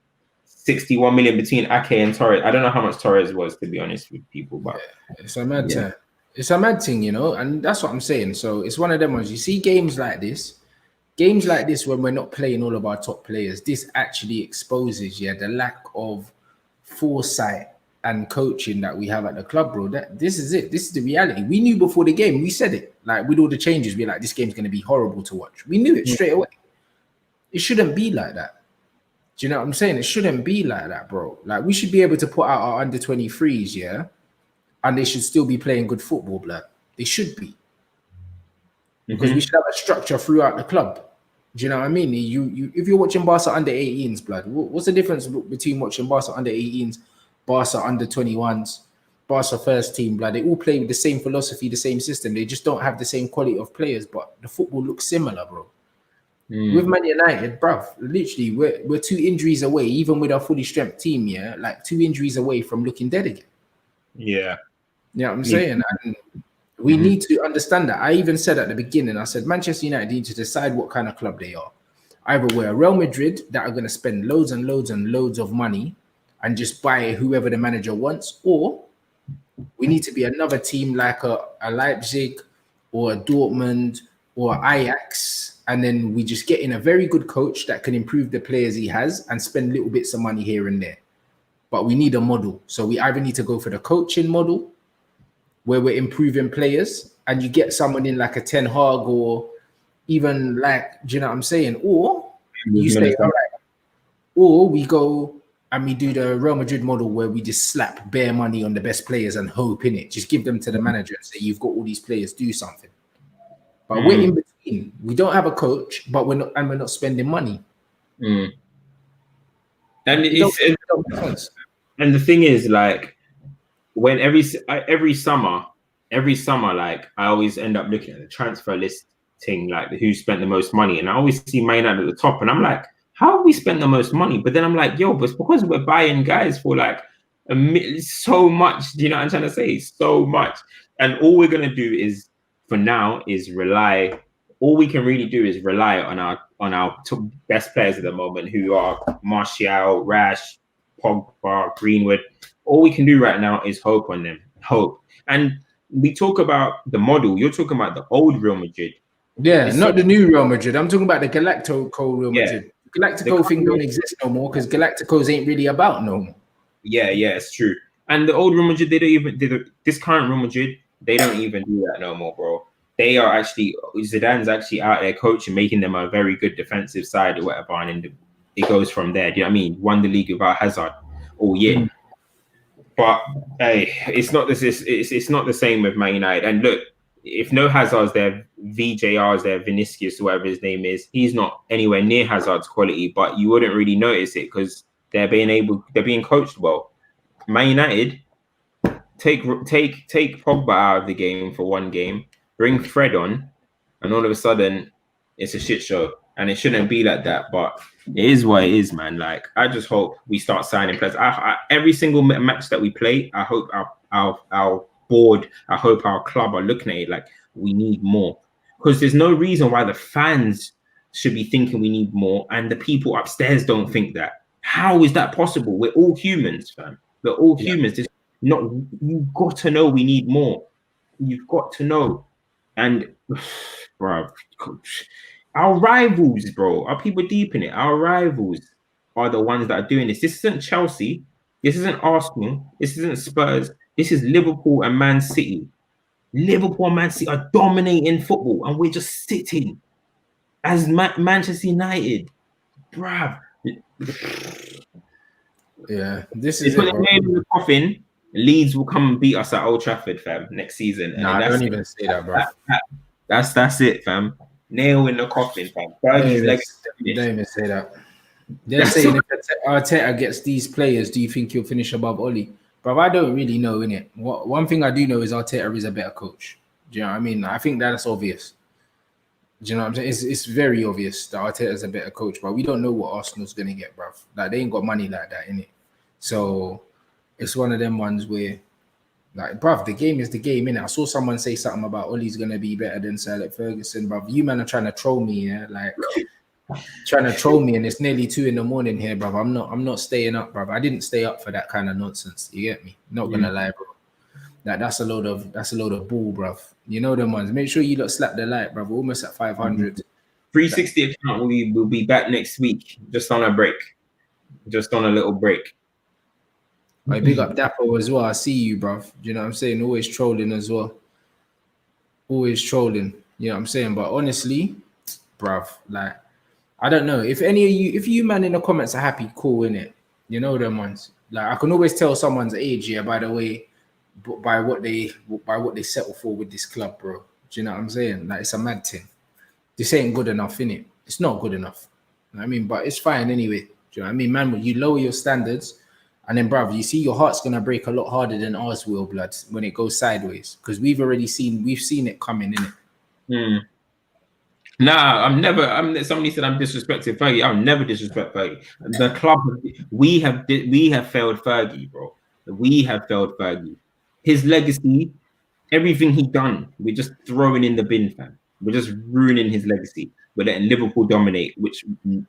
61 million between Ake and Torres. I don't know how much Torres was, to be honest with people, but it's a mad thing. It's a mad thing, you know, and that's what I'm saying. So it's one of them ones. You see games like this when we're not playing all of our top players, this actually exposes the lack of foresight and coaching that we have at the club, bro. This is it. This is the reality. We knew before the game. We said it. Like, with all the changes, we're like, this game's going to be horrible to watch. We knew it straight away. It shouldn't be like that. Do you know what I'm saying? It shouldn't be like that, bro. Like, we should be able to put out our under 23s, and they should still be playing good football, blood. They should be. Because we should have a structure throughout the club. Do you know what I mean? You if you're watching Barca under 18s, blood, what's the difference between watching Barca under 18s, Barca under 21s, Barca first team, blood? They all play with the same philosophy, the same system. They just don't have the same quality of players, but the football looks similar, bro. With Man United, bruv, literally, we're 2 injuries away, even with our fully strength team, like 2 injuries away from looking dead again. Yeah. You know what I'm saying? And we need to understand that. I even said at the beginning, I said, Manchester United need to decide what kind of club they are. Either we're Real Madrid that are going to spend loads and loads and loads of money and just buy whoever the manager wants, or we need to be another team like a Leipzig or a Dortmund or Ajax, and then we just get in a very good coach that can improve the players he has and spend little bits of money here and there. But we need a model. So we either need to go for the coaching model where we're improving players and you get someone in like a Ten Hag or even like, do you know what I'm saying? Or you say, all right, or we go and we do the Real Madrid model where we just slap bare money on the best players and hope in it. Just give them to the manager and say, you've got all these players, do something. But we're in between. We don't have a coach, but we're not spending money. And and the thing is, like, when every summer, like, I always end up looking at the transfer list thing, like who spent the most money, and I always see Man United at the top, and I'm like, how have we spent the most money? But then I'm like, yo, but it's because we're buying guys for like so much. Do you know what I'm trying to say? So much, and all we're gonna do is, for now, is rely. All we can really do is rely on our best players at the moment, who are Martial, Rash, Pogba, Greenwood. All we can do right now is hope on them. Hope. And we talk about the model. You're talking about the old Real Madrid. Yeah, not the new Real Madrid. I'm talking about the Galactico Real Madrid. The Galactico thing don't exist no more because Galacticos ain't really about no more. Yeah, it's true. And the old Real Madrid, this current Real Madrid, they don't even do that no more, bro. They are actually, Zidane's actually out there coaching, making them a very good defensive side or whatever, and then it goes from there. Do you know what I mean? Won the league without Hazard all year. But hey, it's not the same with Man United. And look, if no Hazard's there, VJR's there, Vinicius, whatever his name is, he's not anywhere near Hazard's quality, but you wouldn't really notice it because they're being coached well. Man United, take Pogba out of the game for one game, bring Fred on, and all of a sudden it's a shit show. And it shouldn't be like that, but it is what it is, man. Like, I just hope we start signing players. Every single match that we play, I hope our board, I hope our club are looking at it like we need more, because there's no reason why the fans should be thinking we need more, and the people upstairs don't think that. How is that possible? We're all humans, fam. We're all Yeah. humans. It's not, you've got to know we need more. You've got to know. And bro, our rivals, bro, are people deep in it? Our rivals are the ones that are doing this. This isn't Chelsea. This isn't Arsenal. This isn't Spurs. This is Liverpool and Man City. Liverpool and Man City are dominating football, and we're just sitting as Manchester United, bruv. Yeah, this They is put it, their bro. name in the coffin. Leeds will come and beat us at Old Trafford, fam, next season, and then Nah, that's don't it. even say that, bro. That's it, fam. Nail in the coffin, fam. Fergie's legacy. Don't even say that. They're That's saying it. if Arteta gets these players, do you think he'll finish above Oli? Bro, I don't really know, innit? One thing I do know is Arteta is a better coach. Do you know what I mean? I think that's obvious. Do you know what I'm saying? It's very obvious that Arteta is a better coach, but we don't know what Arsenal's gonna get, bruv. Like they ain't got money like that, innit? So it's one of them ones where, like, bruv, the game is the game, innit? I saw someone say something about Ollie's gonna be better than Sir Alex Ferguson, bruv. You man are trying to troll me, yeah? Like trying to troll me, and it's nearly 2 a.m. here, bruv. I'm not staying up, bruv. I didn't stay up for that kind of nonsense. You get me? Not gonna lie, bro. That's a load of bull, bruv. You know them ones. Make sure you don't slap the light, bruv. We're almost at 500. 360 account will be back next week, just on a break, just on a little break. I big up Dapper as well. I see you, bruv. You know what I'm saying? Always trolling as well. Always trolling. You know what I'm saying? But honestly, bruv, like, I don't know. If you man in the comments are happy, cool, innit? You know them ones. Like I can always tell someone's age, yeah, by the way, by what they settle for with this club, bro. Do you know what I'm saying? Like it's a mad thing. This ain't good enough, innit? It's not good enough. You know what I mean, but it's fine anyway. Do you know what I mean, man? When you lower your standards, and then, bruv, you see your heart's gonna break a lot harder than ours will, blood, when it goes sideways. Because we've seen it coming, innit? Nah, somebody said I'm disrespecting Fergie. I'll never disrespect Fergie. The club, we have failed Fergie, bro. We have failed Fergie. His legacy, everything he done, we're just throwing in the bin, fam. We're just ruining his legacy. We're letting Liverpool dominate, which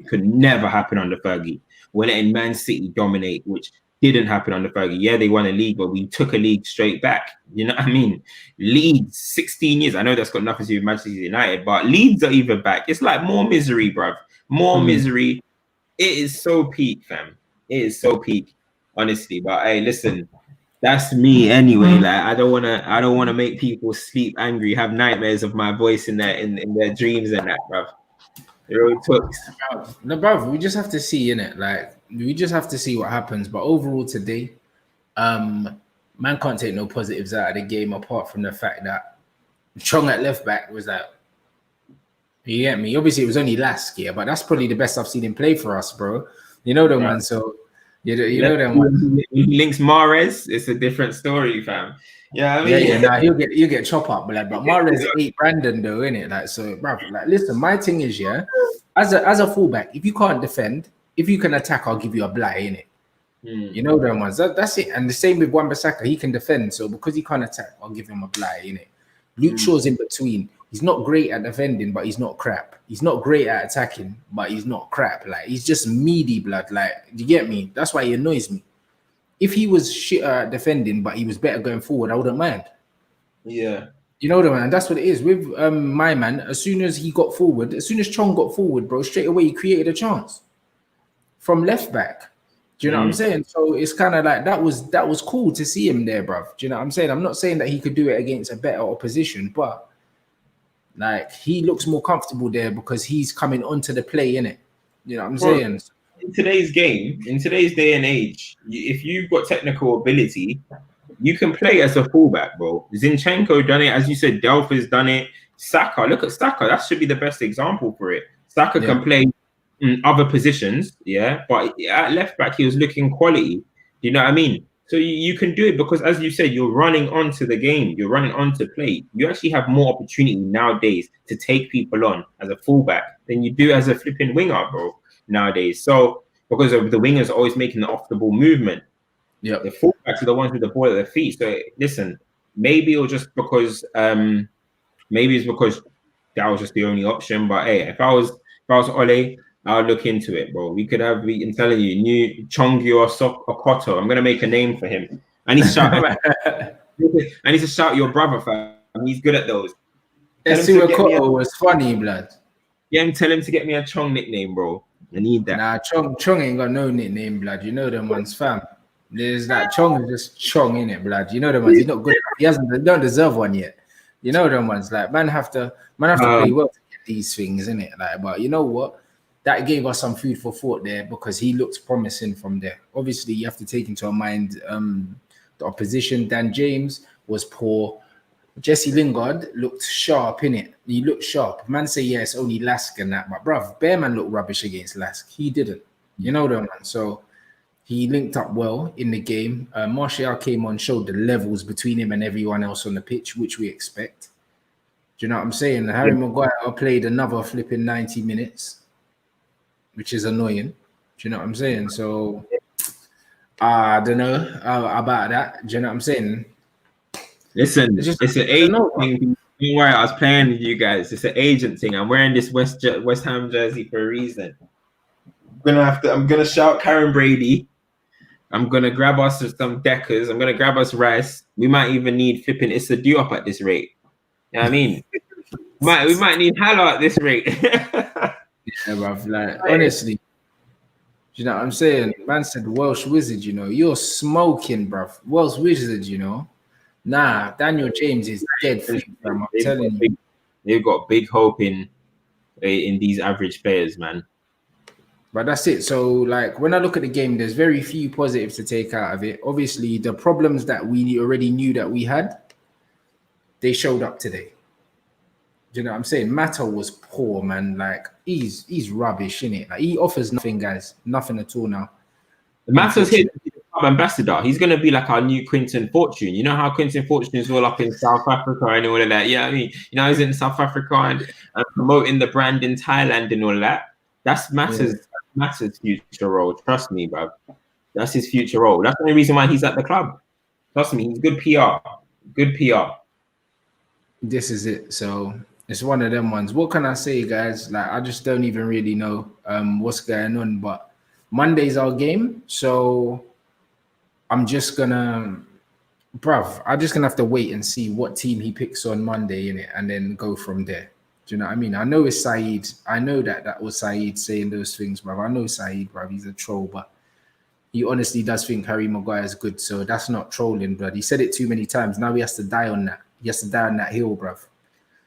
could never happen under Fergie. We're letting Man City dominate, which didn't happen under Fergie. Yeah, they won a league, but we took a league straight back. You know what I mean? Leeds, 16 years. I know that's got nothing to do with Manchester United, but Leeds are even back. It's like more misery, bruv. More misery. It is so peak, fam. It is so peak, honestly. But hey, listen, that's me anyway. Like I don't wanna make people sleep angry, have nightmares of my voice in their dreams and that, bruv. Real talks. No, bruv, we just have to see, innit? Like we just have to see what happens. But overall today, man can't take no positives out of the game apart from the fact that Chong at left back was like, you get me? Obviously, it was only LASK, yeah, but that's probably the best I've seen him play for us, bro. You know them ones, so you know them ones. Links Mahrez, it's a different story, fam. Yeah, I mean, Yeah. Nah, he'll get chop up, but Mahrez ate Brandon though, innit? Like, so, bro, like, listen, my thing is, yeah, as a fullback, if you can't defend, if you can attack, I'll give you a blight, innit? You know them ones. That's it. And the same with Wan-Bissaka, he can defend, so because he can't attack, I'll give him a blight, innit? Luke Shaw's in between. He's not great at defending, but he's not crap. He's not great at attacking, but he's not crap. Like he's just meaty blood. Like, you get me? That's why he annoys me. If he was shit at defending, but he was better going forward, I wouldn't mind. Yeah. You know what I mean? That's what it is with my man. As soon as he got forward, as soon as Chong got forward, bro, straight away he created a chance from left back. Do you know what I'm saying? So it's kind of like that was cool to see him there, bro. Do you know what I'm saying? I'm not saying that he could do it against a better opposition, but like he looks more comfortable there because he's coming onto the play, in it. You know what I'm saying? In today's game, in today's day and age, if you've got technical ability, you can play as a fullback, bro. Zinchenko done it, as you said. Delphi's done it. Saka, look at Saka. That should be the best example for it. Saka can play in other positions, yeah, but at left back he was looking quality. You know what I mean? So you can do it because, as you said, you're running onto the game. You're running onto play. You actually have more opportunity nowadays to take people on as a fullback than you do as a flipping winger, bro. Nowadays, so because of the wingers always making the off the ball movement, the fullbacks are the ones with the ball at their feet. So listen, maybe it was just because maybe it's because that was just the only option. But hey, if I was If I was Ole, I would look into it, bro. We could have. I'm telling you, new Chongi or Okoto. I'm gonna make a name for him. I need to shout. I need to shout your brother, fam. He's good at those. Tell him to get me. Was funny, blood. Yeah, tell him to get me a Chong nickname, bro. I need that. Nah, Chong ain't got no nickname, blood. You know them ones, fam. There's that Chong is just Chong in it, blood. You know them ones. He's not good. He don't deserve one yet. You know them ones. Like man have to play well to get these things, in it. Like, but you know what? That gave us some food for thought there because he looked promising from there. Obviously, you have to take into mind the opposition. Dan James was poor. Jesse Lingard looked sharp, innit? He looked sharp. Man say, yeah, it's only LASK and that, but bruv, Bearman looked rubbish against LASK. He didn't. You know that, man. So he linked up well in the game. Martial came on, showed the levels between him and everyone else on the pitch, which we expect. Do you know what I'm saying? Harry Maguire played another flipping 90 minutes, which is annoying. Do you know what I'm saying? So I don't know about that. Do you know what I'm saying? Listen, it's an agent thing. Don't worry, I was playing with you guys. It's an agent thing. I'm wearing this West Ham jersey for a reason. I'm gonna shout Karen Brady. I'm gonna grab us some Deckers. I'm gonna grab us Rice. We might even need flipping Issa Diop at this rate. You know what I mean? we might need Hala at this rate. Yeah, bruv. Like honestly, you know what I'm saying? Man said Welsh Wizard. You know, you're smoking, bruv. Welsh Wizard. You know. Nah, Daniel James is dead for you, fam. I'm telling you. They've got big hope in these average players, man. But that's it. So, like, when I look at the game, there's very few positives to take out of it. Obviously, the problems that we already knew that we had, they showed up today. Do you know what I'm saying? Mata was poor, man. Like, he's rubbish, innit? Like, he offers nothing, guys. Nothing at all now. Mata's here to be the club ambassador. He's going to be like our new Quinton Fortune. You know how Quinton Fortune is all up in South Africa and all of that? Yeah, I mean, you know, he's in South Africa and promoting the brand in Thailand and all of that. That's Mata's future role. Trust me, bro. That's his future role. That's the only reason why he's at the club. Trust me, he's good PR. Good PR. This is it. So it's one of them ones. What can I say, guys? Like, I just don't even really know what's going on, but Monday's our game, so I'm just gonna, I'm just gonna have to wait and see what team he picks on Monday in it, and then go from there. Do you know what I mean? I know it's Saeed. I know that was Saeed saying those things, bruv. I know Saeed, bruv. He's a troll, but he honestly does think Harry Maguire is good, so that's not trolling, bruv. He said it too many times. Now he has to die on that. He has to die on that hill, bruv.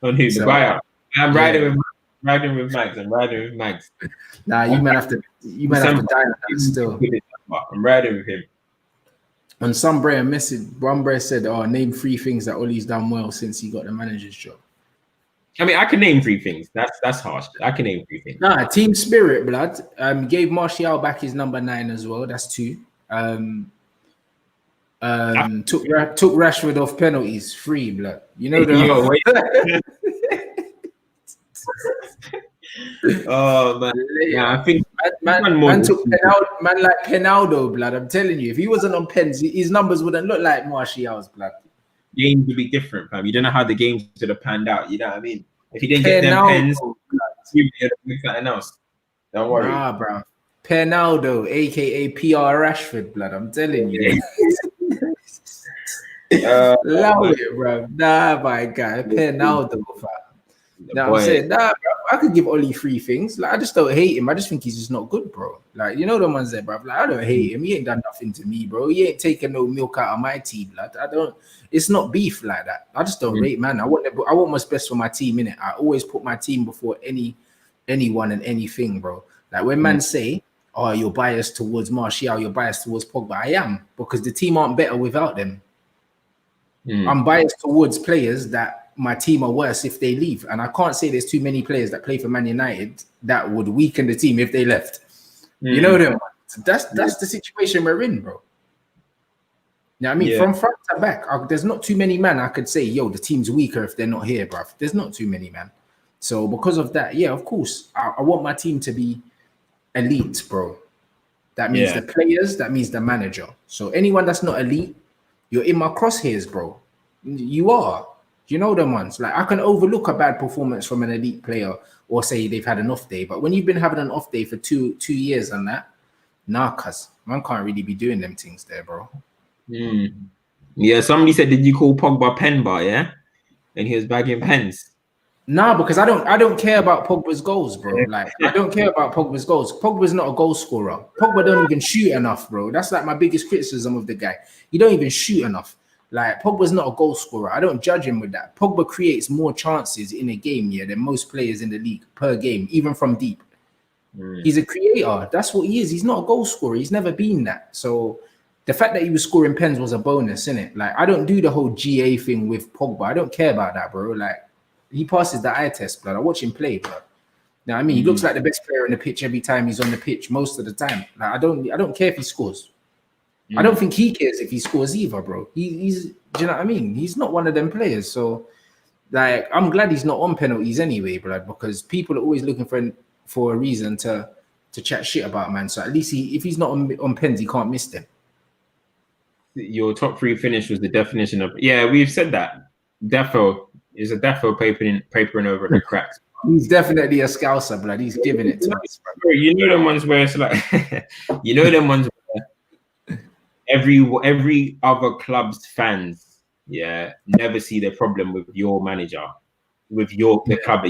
On who? So, Maguire. I'm riding with Mags. I'm riding with Mags. Nah, you might have to die on that still. I'm riding with him. On some message, one Bray said, "Oh, name 3 things that Ollie's done well since he got the manager's job." I mean, I can name 3 things. That's harsh. I can name 3 things. Nah, team spirit, blood. Gave Martial back his number 9 as well. That's 2. Took Rashford off penalties, 3, blood. You know the. Oh man, yeah, I think man took man like Penaldo, blood. I'm telling you, if he wasn't on pens, his numbers wouldn't look like Martial's, blood. Games would be different, fam. You don't know how the games would have panned out. You know what I mean? If he didn't get them pens, he'd do something else. Don't worry. Nah, bro. Penaldo, aka PR Rashford, blood. I'm telling you. Love it, bro. Nah, my guy. Penaldo, fam. Now I'm saying, nah, bro, I could give Ollie 3 things. Like, I just don't hate him. I just think he's just not good, bro. Like, you know the ones there, bro. Like, I don't hate him. He ain't done nothing to me, bro. He ain't taking no milk out of my tea, blood. I don't. It's not beef like that. I just don't rate, man. I want what's best for my team, innit? I always put my team before anyone and anything, bro. Like when man say, "Oh, you're biased towards Martial, you're biased towards Pogba," I am, because the team aren't better without them. I'm biased towards players that my team are worse if they leave, and I can't say there's too many players that play for Man United that would weaken the team if they left. You know them. So that's the situation we're in, bro. You know what I mean? From front to back, there's not too many man I could say, yo, the team's weaker if they're not here, bro. There's not too many, man. So because of that, yeah, of course, I want my team to be elite, bro. That means the players, that means the manager. So anyone that's not elite, you're in my crosshairs, bro. You are. Do you know them ones? Like I can overlook a bad performance from an elite player or say they've had an off day, but when you've been having an off day for two years and that, nah, cuz man can't really be doing them things there, bro. Yeah, somebody said, did you call Pogba pen bar? Yeah, and he was bagging pens. Nah, because I don't care about Pogba's goals, bro. Like I don't care about Pogba's goals. Pogba's not a goal scorer. Pogba don't even shoot enough, bro. That's like my biggest criticism of the guy. He don't even shoot enough. Like Pogba's not a goal scorer. I don't judge him with that. Pogba creates more chances in a game, yeah, than most players in the league per game, even from deep. He's a creator. That's what he is. He's not a goal scorer. He's never been that. So the fact that he was scoring pens was a bonus, innit? Like I don't do the whole GA thing with Pogba. I don't care about that, bro. Like he passes the eye test, blood. I watch him play, bro. Now I mean, he looks like the best player on the pitch every time he's on the pitch, most of the time. Like I don't care if he scores. I don't think he cares if he scores either, bro. He's do you know what I mean? He's not one of them players. So like I'm glad he's not on penalties anyway, blood, because people are always looking for a reason to chat shit about, man. So at least if he's not on pens, he can't miss them. Your top 3 finish was the definition of, yeah, we've said that. Defo is a defo papering over the cracks. He's definitely a scouser, blood. He's giving it to us. Bro. You know them ones where it's like, you know them ones where every other club's fans, yeah, never see the problem with your manager, with the club.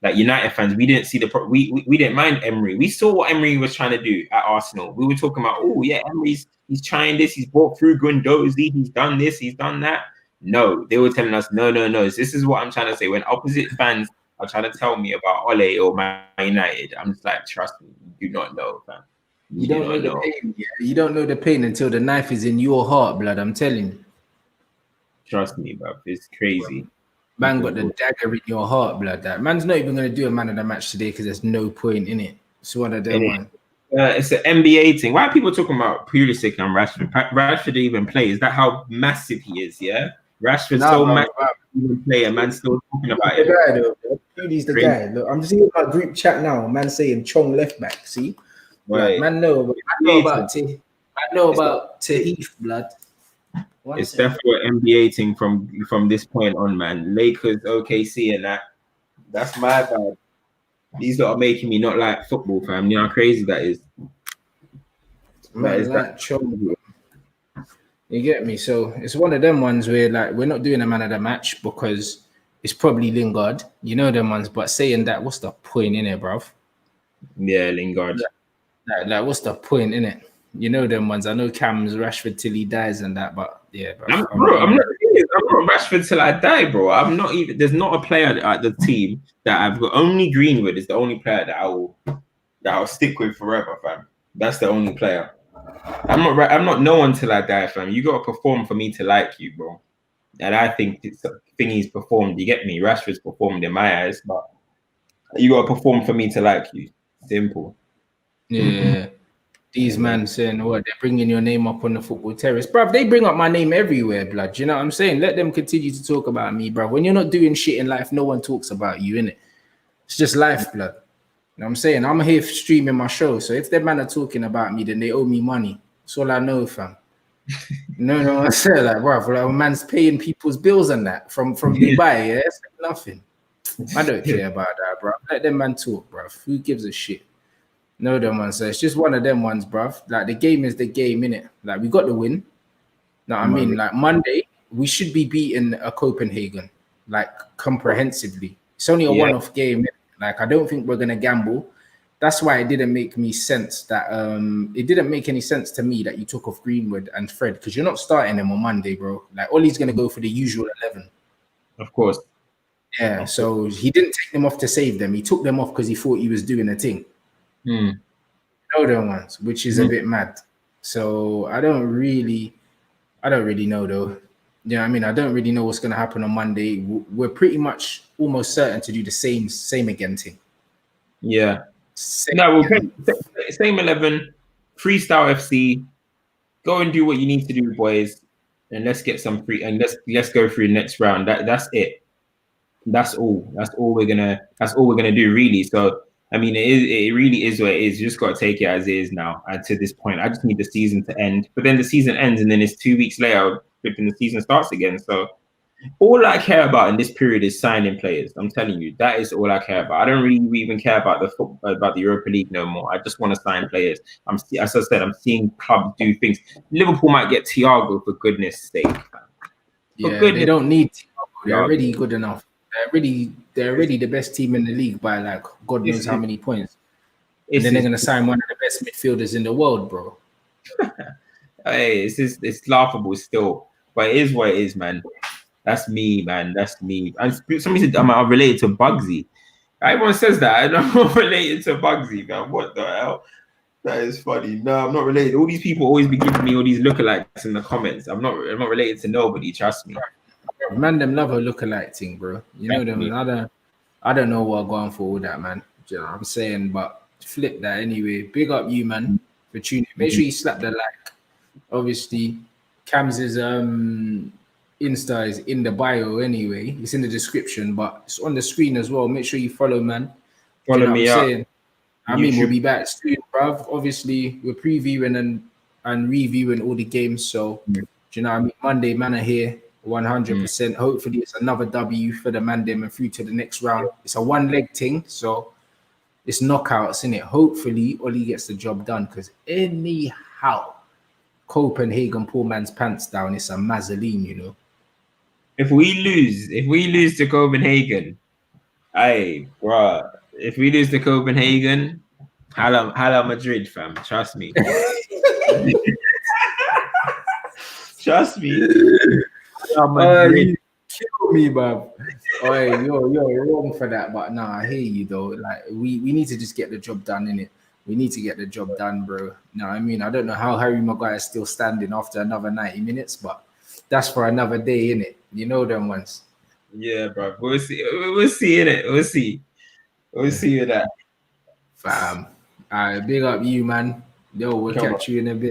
Like United fans, we didn't see we didn't mind Emery. We saw what Emery was trying to do at Arsenal. We were talking about, oh yeah, he's trying this. He's brought through Guendouzi. He's done this. He's done that. No, they were telling us, no. This is what I'm trying to say. When opposite fans are trying to tell me about Ole or Man United, I'm just like, trust me, you do not know, fam. You don't know the pain. Yeah? You don't know the pain until the knife is in your heart, blood. I'm telling you. Trust me, bro. It's crazy. Man got the dagger in your heart, blood. That man's not even going to do a man of the match today because there's no point in it. It's one of them ones. It's an NBA thing. Why are people talking about Pulisic and Rashford? Rashford didn't even play. Is that how massive he is? Yeah, Rashford's massive. Even play, and man's still talking about it. He's the guy. Look, I'm seeing my group chat now. Man saying Chong left back. See, right? Man, know about Tahith, blood. It's definitely an NBA thing from this point on, man. Lakers, OKC, and that's my bad. These lot are making me not like football, fam. You know how crazy that is. Man, like Chong. You get me? So it's one of them ones where like we're not doing a man of the match because it's probably Lingard. You know them ones, but saying that, what's the point in it, bruv? Yeah, Lingard. Like what's the point in it? You know them ones. I know Cam's Rashford till he dies and that, but yeah, I'm not Rashford till I die, bro. I'm not even. There's not a player at the team that I've got. Only Greenwood is the only player that I'll stick with forever, fam. That's the only player. I'm not no one till I die, fam. You gotta perform for me to like you, bro. And I think it's a thing he's performed. You get me? Rashford's performed in my eyes, but you gotta perform for me to like you. Simple. Yeah. These man saying what they're bringing your name up on the football terrace, bruv. They bring up my name everywhere, blood. You know what I'm saying? Let them continue to talk about me, bruv. When you're not doing shit in life, no one talks about you, innit? It's just life, blood. You know what I'm saying? I'm here streaming my show, so if the man are talking about me, then they owe me money. That's all I know, fam. No, I say like, bruv, like, man's paying people's bills and that from Dubai. Yeah, it's like nothing. I don't care about that, bruv. Let them man talk, bruv. Who gives a shit? No, them ones. So it's just one of them ones, bruv. Like the game is the game, innit? Like we got the win. Know what I mean? Like Monday, we should be beating a Copenhagen, like comprehensively. It's only a one-off game. Innit? Like I don't think we're gonna gamble. That's why it didn't make me sense that it didn't make any sense to me that you took off Greenwood and Fred because you're not starting them on Monday, bro. Like Ollie's gonna go for the usual 11. Of course. Yeah. So he didn't take them off to save them. He took them off because he thought he was doing a thing. Know them ones, which is a bit mad. So I don't really know though. You know what I mean? I don't really know what's gonna happen on Monday. We're pretty much almost certain to do the same again thing. Yeah. Same 11, freestyle FC. Go and do what you need to do, boys, and let's get some free and let's go through the next round. That's it. That's all we're gonna do, really. So I mean, it really is what it is. You just got to take it as it is now. And to this point, I just need the season to end. But then the season ends, and then it's 2 weeks later, flipping the season starts again. So All I care about in this period is signing players. I'm telling you, that is all I care about. I don't really even care about about the Europa League no more. I just want to sign players. As I said, I'm seeing clubs do things. Liverpool might get Thiago for goodness sake. Yeah, they don't need Thiago. They're already good enough. They're already the best team in the league by like God knows how many points. And then they're gonna sign one of the best midfielders in the world, bro. Hey, it's laughable still, but it is what it is, man. That's me, man. That's me. And somebody said I'm related to Bugsy. Everyone says that. I'm not related to Bugsy, man. What the hell? That is funny. No, I'm not related. All these people always be giving me all these lookalikes in the comments. I'm not related to nobody. Trust me. Man, them love a lookalike thing, bro. You know them. I don't know what going for all that, man. You know what I'm saying? But flip that anyway. Big up you, man, for tuning. Make sure you slap the like. Obviously, Cam's Insta is in the bio anyway. It's in the description, but it's on the screen as well. Make sure you follow, man. Follow you know me what I'm up. saying? I mean, we'll be back soon, bruv. Obviously, we're previewing and reviewing all the games. So, do you know what I mean? Monday, man, are here 100%. Hopefully, it's another W for the Mandem and through to the next round. It's a one-leg thing, so it's knockouts, innit? Hopefully, Oli gets the job done because anyhow, Copenhagen pull man's pants down. It's a mazzoline, you know. If we lose to Copenhagen, hey, bruh, if we lose to Copenhagen, Hala Madrid, fam. Trust me. Trust me. You kill me, bruv. You're wrong for that, but nah, I hear you though. Like we need to just get the job done, innit? We need to get the job done, bro. No, I mean I don't know how Harry Maguire is still standing after another 90 minutes, but that's for another day, innit? You know them ones. Yeah, bro. We'll see. We'll see in it. We'll see. We'll see with that. Fam. All right, big up you, man. Yo, we'll catch you in a bit.